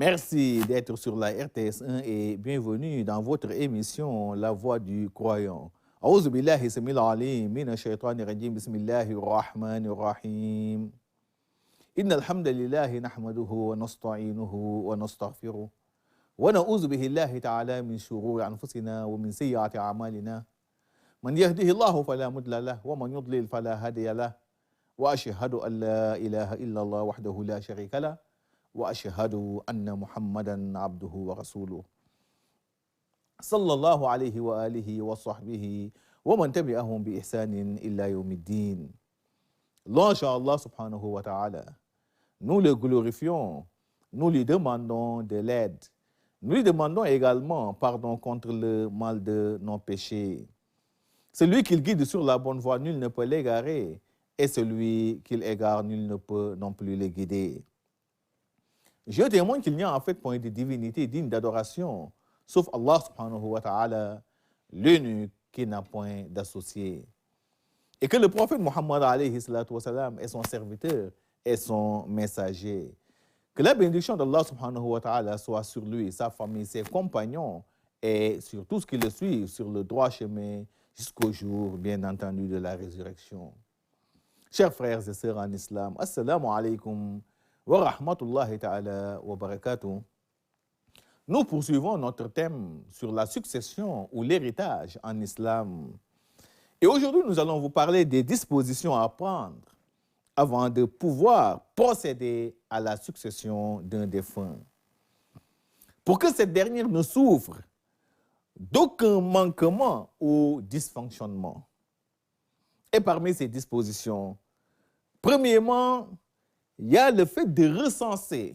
Merci d'être sur la RTS1 et bienvenue dans votre émission La Voix du Croyant. أعوذ بالله السميع العليم من الشيطان الرجيم بسم الله الرحمن الرحيم إن الحمد لله نحمده ونستعينه ونستغفره ونعوذ به الله تعالى من شرور أنفسنا ومن سيئات أعمالنا من يهده الله فلا مضل له ومن يضلل فلا هادي له وأشهد أن لا إله إلا الله وحده لا شريك له وأشهد أن محمدا عبده ورسوله صلى الله عليه وآله وصحبه ومن تبعهم بإحسان إلى يوم الدين. Louange à Allah subhanahu wa ta'ala. Nous le glorifions, nous lui demandons de l'aide. Nous lui demandons également pardon contre le mal de nos péchés. Celui qu'il guide sur la bonne voie, nul ne peut l'égarer. Et celui qu'il égare, nul ne peut non plus le guider. Je témoigne qu'il n'y a en fait point de divinité digne d'adoration, sauf Allah subhanahu wa ta'ala, l'unique qui n'a point d'associé. Et que le prophète Muhammad alayhi salatu wa salam est son serviteur et son messager. Que la bénédiction d'Allah subhanahu wa ta'ala soit sur lui, sa famille, ses compagnons et sur tout ce qui le suit sur le droit chemin jusqu'au jour, bien entendu, de la résurrection. Chers frères et sœurs en islam, assalamu alaikum wa rahmatullahi ta'ala wa barakatuh. Nous poursuivons notre thème sur la succession ou l'héritage en islam. Et aujourd'hui, nous allons vous parler des dispositions à prendre avant de pouvoir procéder à la succession d'un défunt. Pour que cette dernière ne souffre d'aucun manquement ou dysfonctionnement. Et parmi ces dispositions, premièrement, il y a le fait de recenser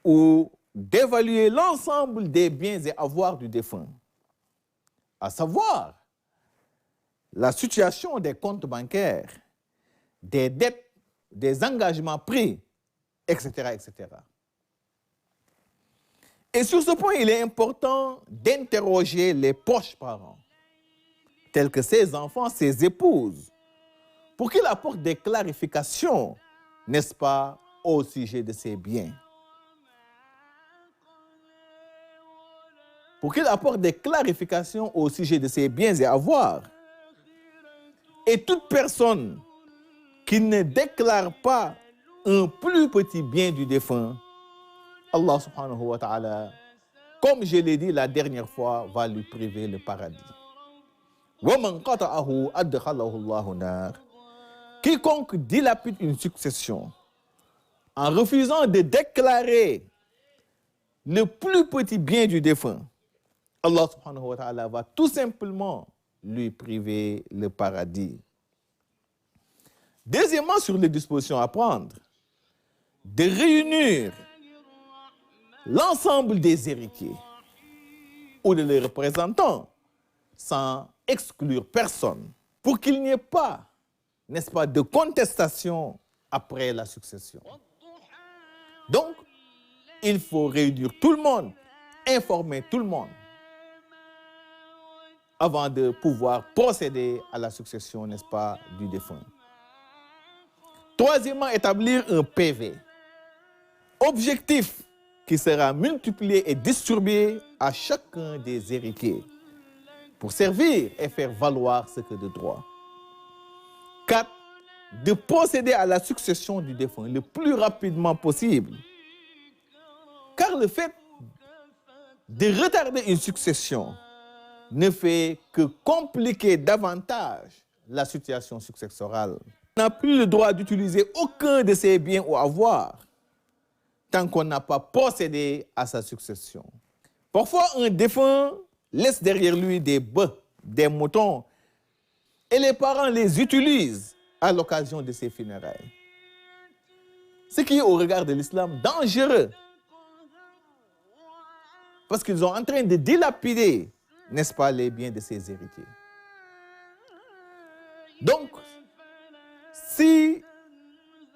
ou d'évaluer l'ensemble des biens et avoirs du défunt, à savoir la situation des comptes bancaires, des dettes, des engagements pris, etc., etc. Et sur ce point, il est important d'interroger les proches parents, tels que ses enfants, ses épouses, pour qu'ils apportent des clarifications, n'est-ce pas, au sujet de ces biens. Pour qu'ils apportent des clarifications au sujet de ces biens et avoirs. Et toute personne qui ne déclare pas un plus petit bien du défunt, Allah subhanahu wa ta'ala, comme je l'ai dit la dernière fois, va lui priver le paradis. وَمَنْ قَطَعَهُ أَدْخَلَهُ اللَّهُ نَارٍ. Quiconque dilapide une succession en refusant de déclarer le plus petit bien du défunt, Allah subhanahu wa ta'ala va tout simplement lui priver le paradis. Deuxièmement, sur les dispositions à prendre, de réunir l'ensemble des héritiers ou de leurs représentants sans exclure personne pour qu'il n'y ait pas, n'est-ce pas, de contestation après la succession. Donc, il faut réunir tout le monde, informer tout le monde avant de pouvoir procéder à la succession, n'est-ce pas, du défunt. Troisièmement, établir un PV. Objectif qui sera multiplié et distribué à chacun des héritiers pour servir et faire valoir ce que de droit. 4. De procéder à la succession du défunt le plus rapidement possible. Car le fait de retarder une succession ne fait que compliquer davantage la situation successorale. On n'a plus le droit d'utiliser aucun de ses biens ou avoirs tant qu'on n'a pas procédé à sa succession. Parfois, un défunt laisse derrière lui des bœufs, des moutons, et les parents les utilisent à l'occasion de ses funérailles. Ce qui est au regard de l'islam dangereux, parce qu'ils sont en train de dilapider, n'est-ce pas, les biens de ses héritiers. Donc, si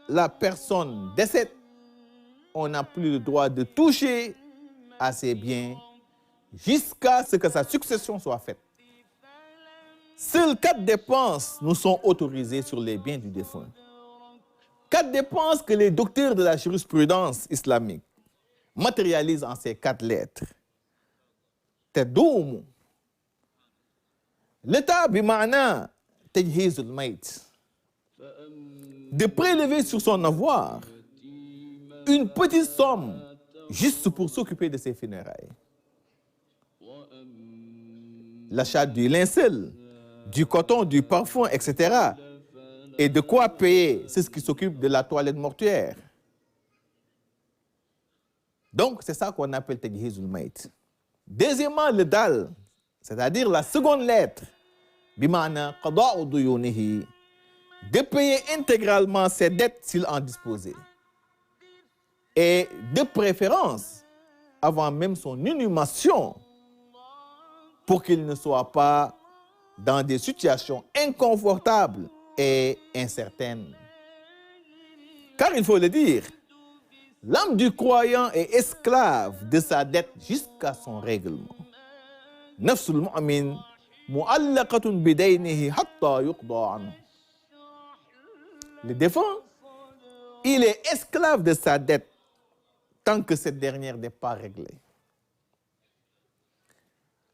la personne décède, on n'a plus le droit de toucher à ses biens jusqu'à ce que sa succession soit faite. Seules 4 dépenses nous sont autorisées sur les biens du défunt. 4 dépenses que les docteurs de la jurisprudence islamique matérialise en ces 4 lettres. تدوم. L'état bima'na tajhizul mayt. De prélever sur son avoir une petite somme juste pour s'occuper de ses funérailles. L'achat du linceul, du coton, du parfum, etc. Et de quoi payer ceux qui s'occupent de la toilette mortuaire. Donc, c'est ça qu'on appelle tajhizul mayt. Deuxièmement, le dal, c'est-à-dire la seconde lettre, bima'na qada'u duyunihi, de payer intégralement ses dettes s'il en disposait. Et de préférence, avant même son inhumation, pour qu'il ne soit pas dans des situations inconfortables et incertaines. Car il faut le dire, l'âme du croyant est esclave de sa dette jusqu'à son règlement. Nafsul mu'min mu'allaqatun bidaynihi hatta yuqda anhu. Le défunt, il est esclave de sa dette tant que cette dernière n'est pas réglée.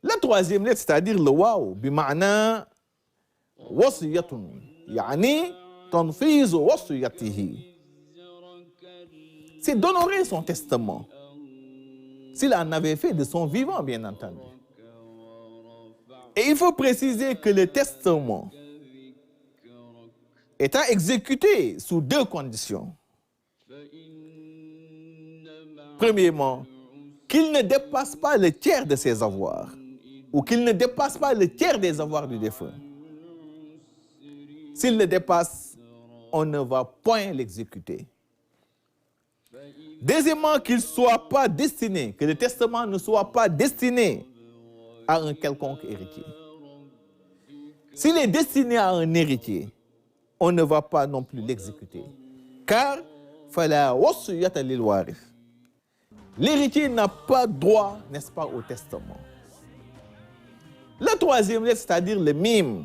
La troisième lettre, c'est-à-dire le waw, bima'na wasiyatun, yani tanfizu wasiyatihi. C'est d'honorer son testament. S'il en avait fait de son vivant, bien entendu. Et il faut préciser que le testament est à exécuter sous 2 conditions. Premièrement, qu'il ne dépasse pas le tiers de ses avoirs, ou qu'il ne dépasse pas le tiers des avoirs du défunt. S'il le dépasse, on ne va point l'exécuter. Deuxièmement, qu'il ne soit pas destiné, que le testament ne soit pas destiné à un quelconque héritier. S'il est destiné à un héritier, on ne va pas non plus l'exécuter. Car, fala wasiyata lil warith. L'héritier n'a pas droit, n'est-ce pas, au testament. La troisième lettre, c'est-à-dire le mim,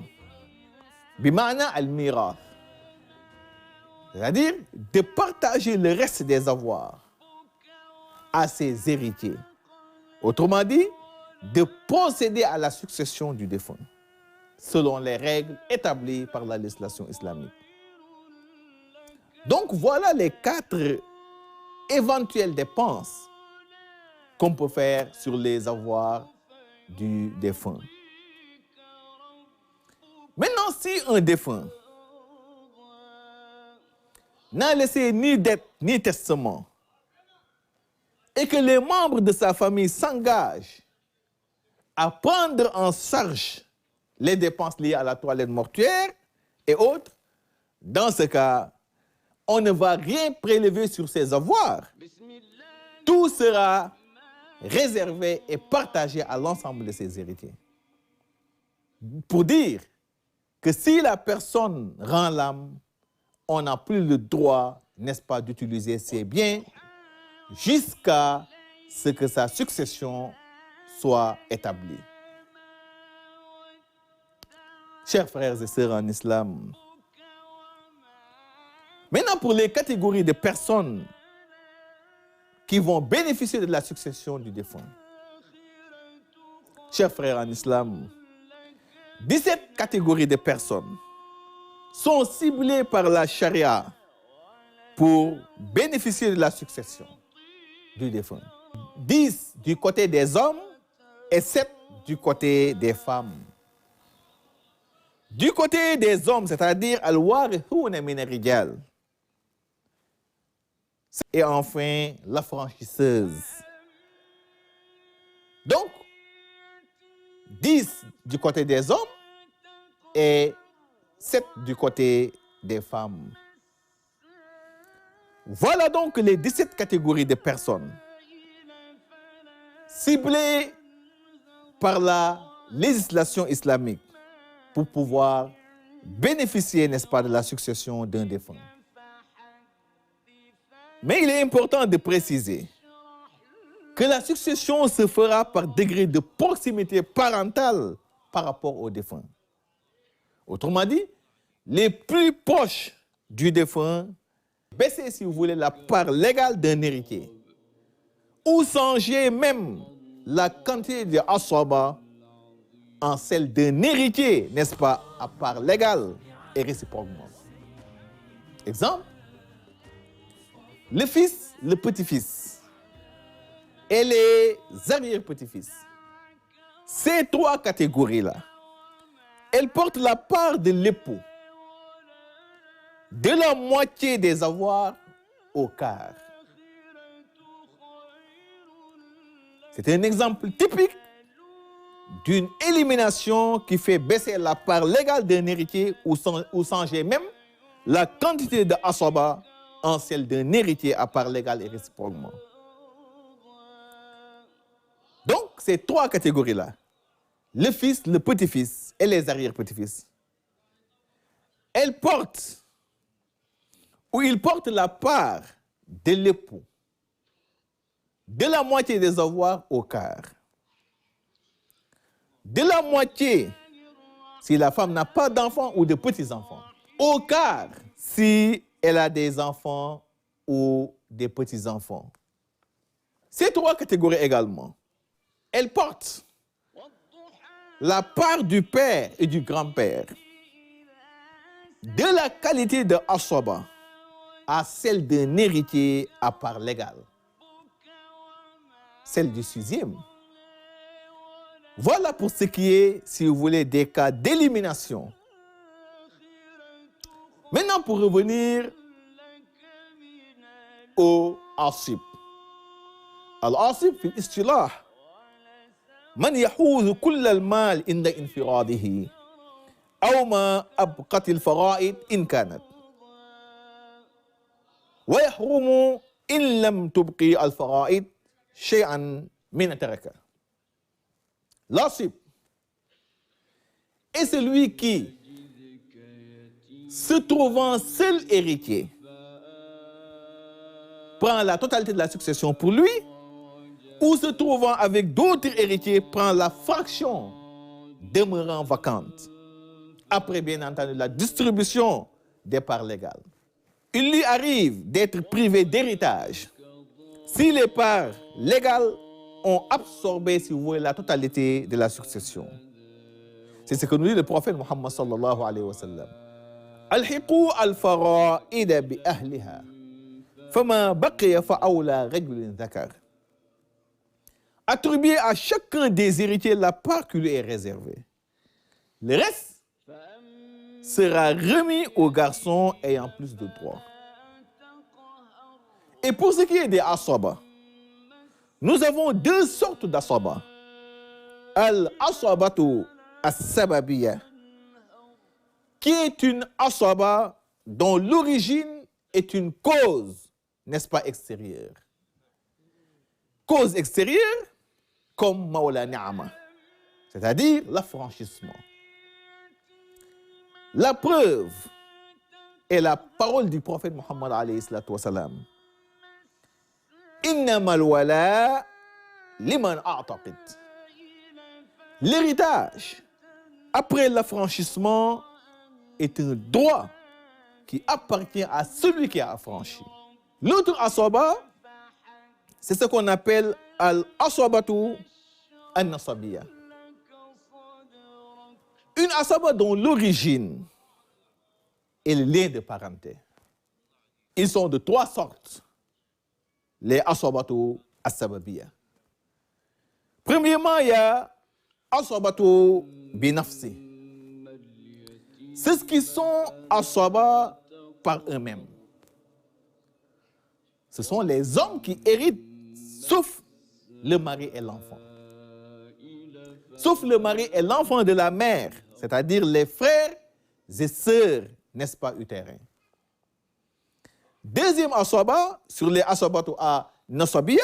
bima'na al-mirath. C'est-à-dire de partager le reste des avoirs à ses héritiers. Autrement dit, de procéder à la succession du défunt, selon les règles établies par la législation islamique. Donc voilà les 4 éventuelles dépenses qu'on peut faire sur les avoirs du défunt. Maintenant, si un défunt n'a laissé ni dette ni testament et que les membres de sa famille s'engagent à prendre en charge les dépenses liées à la toilette mortuaire et autres, dans ce cas, on ne va rien prélever sur ses avoirs. Tout sera réservé et partagé à l'ensemble de ses héritiers. Pour dire que si la personne rend l'âme, on n'a plus le droit, n'est-ce pas, d'utiliser ses biens jusqu'à ce que sa succession soit établie. Chers frères et sœurs en islam, maintenant pour les catégories de personnes qui vont bénéficier de la succession du défunt. Chers frères en islam, 17 catégories de personnes sont ciblées par la charia pour bénéficier de la succession du défunt. 10 du côté des hommes et 7 du côté des femmes. Du côté des hommes, c'est-à-dire al-warithuna min ar-rijal. Et enfin, l'affranchisseuses. Donc, 10 du côté des hommes et 7 du côté des femmes. Voilà donc les 17 catégories de personnes ciblées par la législation islamique pour pouvoir bénéficier, n'est-ce pas, de la succession d'un défunt. Mais il est important de préciser que la succession se fera par degré de proximité parentale par rapport au défunt. Autrement dit, les plus proches du défunt baisser, si vous voulez, la part légale d'un héritier. ou changer même la quantité de asaba en celle d'un héritier, n'est-ce pas, à part légale et réciproquement. Exemple, le fils, le petit-fils et les arrière-petits-fils. Ces trois catégories-là, elles portent la part de l'époux de la moitié des avoirs au quart. C'est un exemple typique d'une élimination qui fait baisser la part légale d'un héritier ou changer même la quantité de asaba en celle d'un héritier à part légale et réciproquement. Donc, ces trois catégories-là, le fils, le petit-fils et les arrière-petits-fils, elles portent ou ils portent la part de l'époux de la moitié des avoirs au quart. De la moitié si la femme n'a pas d'enfants ou de petits-enfants. Au quart si elle a des enfants ou des petits-enfants. Ces trois catégories également, elles portent la part du père et du grand-père de la qualité de asaba à celle d'un héritier à part légale. Celle du sixième. Voilà pour ce qui est, si vous voulez, des cas d'élimination. Maintenant, pour revenir au asib. Al-asib, في الاصطلاح من يحوز كل المال عند انفراده أو ما أبقت الفرائض إن كانت ويحرم إن لم تبقي الفرائض شيئا من تركه. L'asib est celui qui, se trouvant seul héritier, prend la totalité de la succession pour lui, ou se trouvant avec d'autres héritiers, prend la fraction demeurant vacante, après bien entendu la distribution des parts légales. Il lui arrive d'être privé d'héritage si les parts légales ont absorbé, si vous voulez, la totalité de la succession. C'est ce que nous dit le prophète Muhammad sallallahu alayhi wa sallam. Alhiqu al-fara'ida bi ahliha, fama baqiya fa'awla rajulin dhakar. Attribuez à chacun des héritiers la part qui lui est réservée. Le reste sera remis aux garçons ayant plus de droits. Et pour ce qui est des asaba, nous avons deux sortes d'asaba. Al-asabatu as-sababiyya, qui est une asaba dont l'origine est une cause, n'est-ce pas, extérieure. Cause extérieure, comme Mawla Ni'ama, c'est-à-dire l'affranchissement. La preuve est la parole du prophète Muhammad alayhi salatu wa salam. Innamal wala liman a'taqid. L'héritage, après l'affranchissement, est un droit qui appartient à celui qui a affranchi. L'autre asaba, c'est ce qu'on appelle al-asabatu an-nasabiyya. Une asaba dont l'origine est le lien de parenté. Ils sont de trois sortes. Les asabatu as-sababiyya. Premièrement, il y a asabatu binafsi. C'est ce qui sont asaba par eux-mêmes. Ce sont les hommes qui héritent, sauf le mari et l'enfant. Sauf le mari et l'enfant de la mère, c'est-à-dire les frères et sœurs, n'est-ce pas, utérins. Deuxième asaba, sur les asabatu à nasabiyya,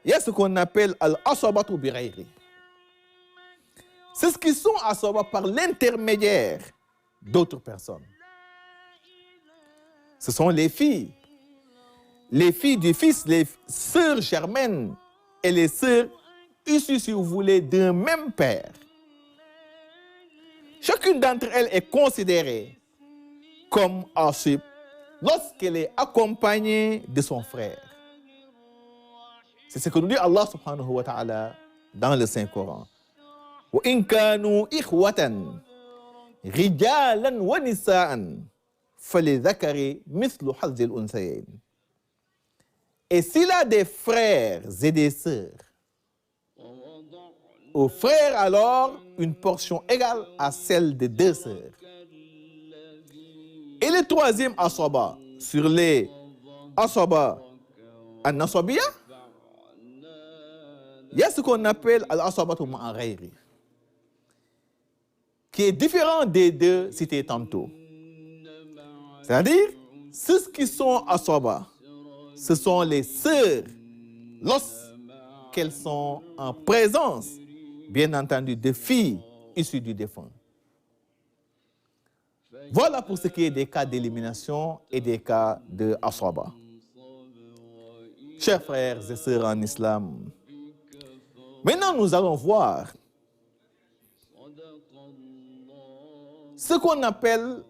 il y a ce qu'on appelle al-asabatu bi-ghayri. C'est ce qui sont asaba par l'intermédiaire d'autres personnes. Ce sont les filles du fils, les sœurs germaines et les sœurs issues, si vous voulez, d'un même père. Chacune d'entre elles est considérée comme asib lorsqu'elle est accompagnée de son frère. C'est ce que nous dit Allah subhanahu wa ta'ala dans le Saint-Coran. وَإِن كَانُوا إِخْوَةً رِجَالًا وَنِسَاءً فَلِلذَّكَرِ مِثْلُ حَظِّ الْأُنثَيَيْنِ. Et s'il a des frères et des sœurs, aux frères alors une portion égale à celle des deux sœurs. Et le troisième asaba, sur les asaba an-nasabiyya, il y a ce qu'on appelle al-asabatu ma'a ghayri, qui est différent des deux cités tantôt. C'est-à-dire, ceux qui sont asaba, ce sont les sœurs, lorsqu'elles sont en présence, bien entendu, de filles issues du défunt. Voilà pour ce qui est des cas d'élimination et des cas de asaba. Chers frères et sœurs en islam, maintenant nous allons voir ce qu'on appelle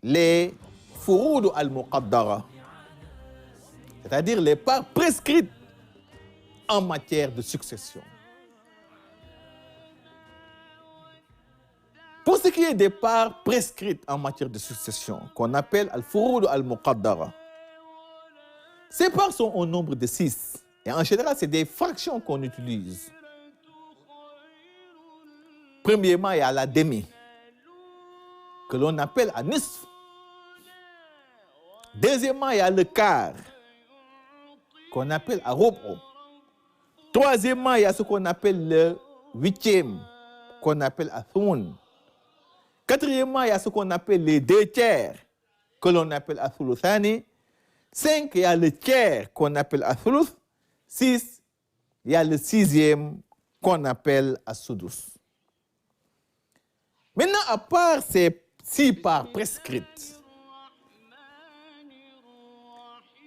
les furoud al-muqaddara, c'est-à-dire les parts prescrites en matière de succession. Pour ce qui est des parts prescrites en matière de succession, qu'on appelle al-furoud al-muqaddara, ces parts sont au nombre de 6. Et en général, c'est des fractions qu'on utilise. Premièrement, il y a la demi, que l'on appelle an-nisf. Deuxièmement, il y a le quart, qu'on appelle ar-rub'u. Troisièmement, il y a ce qu'on appelle le 8e, qu'on appelle athun. Quatrièmement, il y a ce qu'on appelle les 2 tiers, que l'on appelle athuluthani. 5, il y a le tiers, qu'on appelle athuluth. 6, il y a le 6e, qu'on appelle as-sudus. Maintenant, à part ces 6 parts prescrites,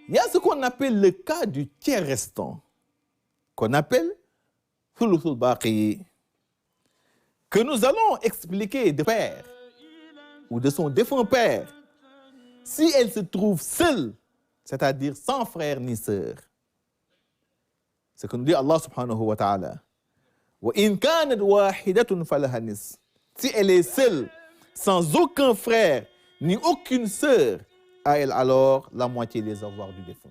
il y a ce qu'on appelle le cas du tiers restant, qu'on appelle thuluthul baqi, que nous allons expliquer de père ou de son défunt père, si elle se trouve seule, c'est-à-dire sans frère ni sœur. C'est ce que nous dit Allah subhanahu wa ta'ala. وَإِن كَانَتْ وَاحِدَةٌ فَلَهَا النِّصْفُ. Si elle est seule, sans aucun frère ni aucune sœur, à elle alors la moitié des avoirs du défunt.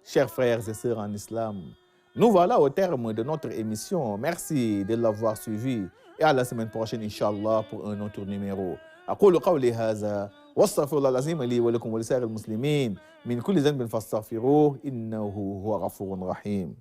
Chers frères et sœurs en islam, nous voilà au terme de notre émission. Merci de l'avoir suivi et à la semaine prochaine, Inch'Allah, pour un autre numéro. أقول قولي هذا واستغفر الله العظيم لي ولكم ولسائر المسلمين من كل ذنب فاستغفروه إنه هو غفور رحيم.